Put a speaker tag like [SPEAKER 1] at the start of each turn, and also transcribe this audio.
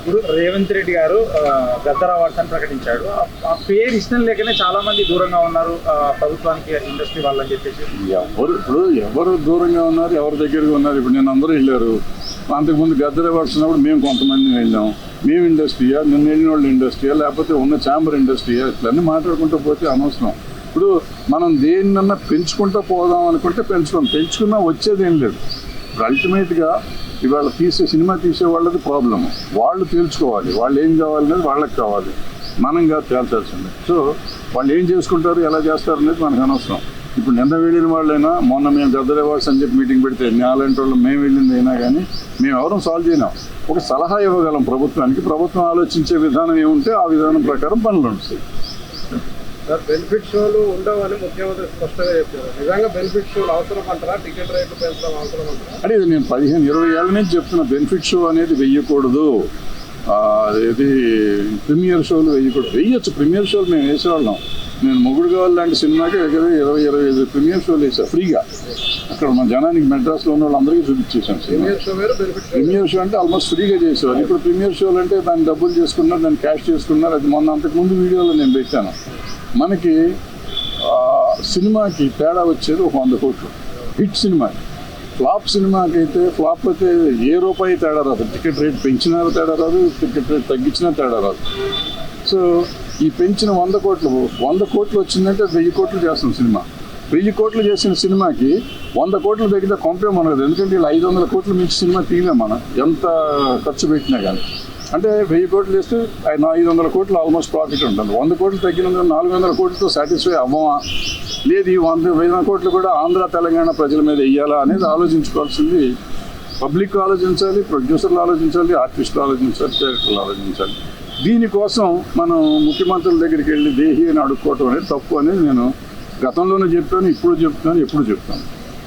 [SPEAKER 1] ఇప్పుడు రేవంత్ రెడ్డి గారు గద్దర్ అవార్డ్స్ అని ప్రకటించాడు. ఆ పేరు ఇష్టం లేకనే చాలా మంది దూరంగా ఉన్నారు ప్రభుత్వానికి, ఇండస్ట్రీ వాళ్ళని చెప్పేసి.
[SPEAKER 2] ఎవరు దూరంగా ఉన్నారు, ఎవరి దగ్గరగా ఉన్నారు? ఇప్పుడు నేను అందరూ వెళ్ళారు. అంతకుముందు గద్దర్ అవార్డ్స్ ఉన్నప్పుడు మేము కొంతమంది వెళ్ళాం. మేము ఇండస్ట్రీయా, నిన్న వెళ్ళిన వాళ్ళు ఇండస్ట్రీయా, లేకపోతే ఉన్న ఛాంబర్ ఇండస్ట్రీయా, ఇట్లన్నీ మాట్లాడుకుంటూ పోతే అనవసరం. ఇప్పుడు మనం దేన్నన్నా పెంచుకుంటూ పోదాం అనుకుంటే పెంచుకున్నా వచ్చేది ఏం లేదు. ఇప్పుడు అల్టిమేట్గా ఇవాళ సినిమా తీసే వాళ్ళది ప్రాబ్లము. వాళ్ళు తేల్చుకోవాలి, వాళ్ళు ఏం కావాలనేది వాళ్ళకి కావాలి, మనం కాదు తేల్చాల్సిందే. సో వాళ్ళు ఏం చేసుకుంటారు, ఎలా చేస్తారు అనేది మనకు అనవసరం. ఇప్పుడు నిన్న వెళ్ళిన వాళ్ళైనా, మొన్న మేము గద్దర్ అవార్డ్స్ అని చెప్పి మీటింగ్ పెడితే అలాంటి వాళ్ళు మేము వెళ్ళింది అయినా కానీ మేము ఎవరూ సాల్వ్ చేయలేం. ఒక సలహా ఇవ్వగలం ప్రభుత్వానికి. ప్రభుత్వం ఆలోచించే విధానం ఏముంటే ఆ విధానం ప్రకారం పనులు ఉంటాయి.
[SPEAKER 3] సార్, బెనిఫిట్ షోలు ఉండవని ముఖ్యమంత్రి స్పష్టంగా చెప్పారు. నిజంగా బెనిఫిట్ షోలు అవసరం అంటారా? టికెట్ రేట్లు పెంచడం అవసరం అంటారా?
[SPEAKER 2] అంటే ఇది నేను 15-20 ఏళ్ళ నుంచి చెప్తున్నా, బెనిఫిట్ షో అనేది వెయ్యకూడదు. అదేది ప్రీమియర్ షోలు వెయ్యొచ్చు. ప్రీమియర్ షోలు మేము వేసేవాళ్ళం. నేను మొగుడు కావాలి లాంటి సినిమాకి దగ్గర 20-25 ప్రీమియర్ షోలు వేసాను ఫ్రీగా. అక్కడ మన జనానికి మెడ్రాస్లో ఉన్న వాళ్ళందరికీ చూపించేసాను. ప్రీమియర్ షో అంటే ఆల్మోస్ట్ ఫ్రీగా చేసేవారు. ఇప్పుడు ప్రీమియర్ షోలు అంటే దాన్ని డబ్బులు చేసుకున్నారు, దాన్ని క్యాష్ చేసుకున్నారు. అది మొన్న అంతకుముందు వీడియోలో నేను పెట్టాను. మనకి సినిమాకి తేడా వచ్చేది ఒక 100 కోట్లు. హిట్ సినిమాకి, ఫ్లాప్ అయితే ఏ రూపాయి తేడా రాదు. టికెట్ రేట్ పెంచినా తేడా రాదు, టికెట్ రేట్ తగ్గించినా తేడా రాదు. సో ఈ పెంచిన 100 కోట్లు వచ్చిందంటే 1000 కోట్లు చేస్తాం సినిమా. 1000 కోట్లు చేసిన సినిమాకి 100 కోట్లు తగ్గితే కొంపే మనదు. ఎందుకంటే ఇలా 500 కోట్లు మించి సినిమా తీయలేం మనం, ఎంత ఖర్చు పెట్టినా కానీ. అంటే 1000 కోట్లు చేస్తే 500 కోట్లు ఆల్మోస్ట్ ప్రాఫిట్ ఉంటుంది. 100 కోట్లు తగ్గినందుకు 400 కోట్లతో సాటిస్ఫై అవ్వమా, లేదు ఈ 100 కోట్లు కూడా ఆంధ్ర తెలంగాణ ప్రజల మీద వెయ్యాలా అనేది ఆలోచించుకోవాల్సింది పబ్లిక్ ఆలోచించాలి, ప్రొడ్యూసర్లు ఆలోచించాలి, ఆర్టిస్టులు ఆలోచించాలి, డైరెక్టర్లు ఆలోచించాలి. దీనికోసం మనం ముఖ్యమంత్రుల దగ్గరికి వెళ్ళి దేహి అని అడుక్కోవటం అనేది తప్పు అనేది నేను గతంలోనే చెప్పాను, ఇప్పుడు చెప్తున్నాను, ఎప్పుడు చెప్తాను.